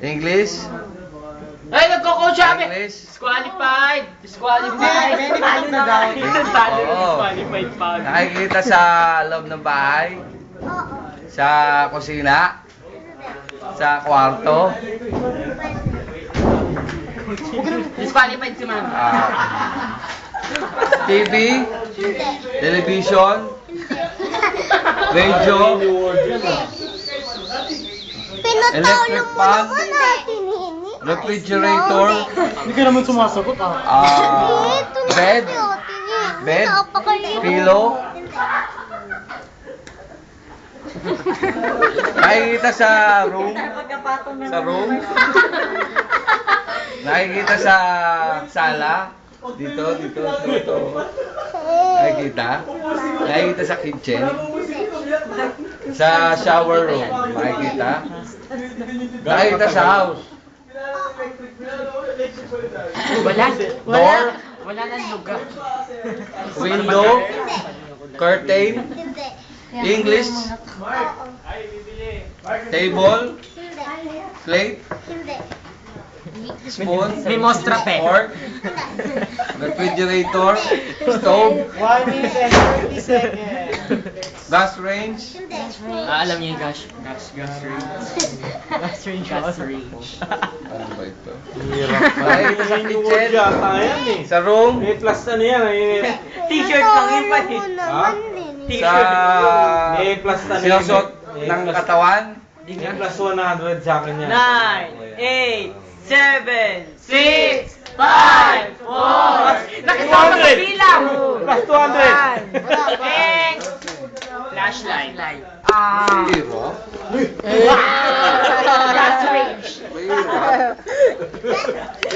English? Ay, nagko-coach kami! English? Disqualified! Disqualified! Talo na daw. Talo, Oo. disqualified pa. Nakikita sa loob ng bahay? Sa kusina? Sa kwarto? Disqualified si ma'am. TV? Television? Radio? Pinatalo mo fan? naman natin, Hini. Refrigerator? Hindi ka naman sumasagot ah. Bed? Bed? Pillow? Nakikita sa room? Sa room? Nakikita sa sala? Dito. Nakikita? Nakikita sa kitchen? Sa shower room? Nakikita? Nakikita sa house? Door? Wala nang lugar. Window? Curtain? English? Table? Plate? Spoon? Mimostrape. Fork? Refrigerator? Stove? 1 minute and 30 seconds. Gas range? Alam niyo yung gas range. Ano ba ito? Hirap pa. Nakikita sa Yung kitchen? word yata yan eh. Sa room? May plus ano yan eh. T-shirt lang yun pa eh. Ha? T-shirt. Sa May plus ano yan. sinusot ng katawan? May plus 100 sa akin yan. 9, 8, 7, 6, 5, 4. Nakasama sa bilang. Plus 200. Thanks. Flashlight. Zero? Gas range. Zero?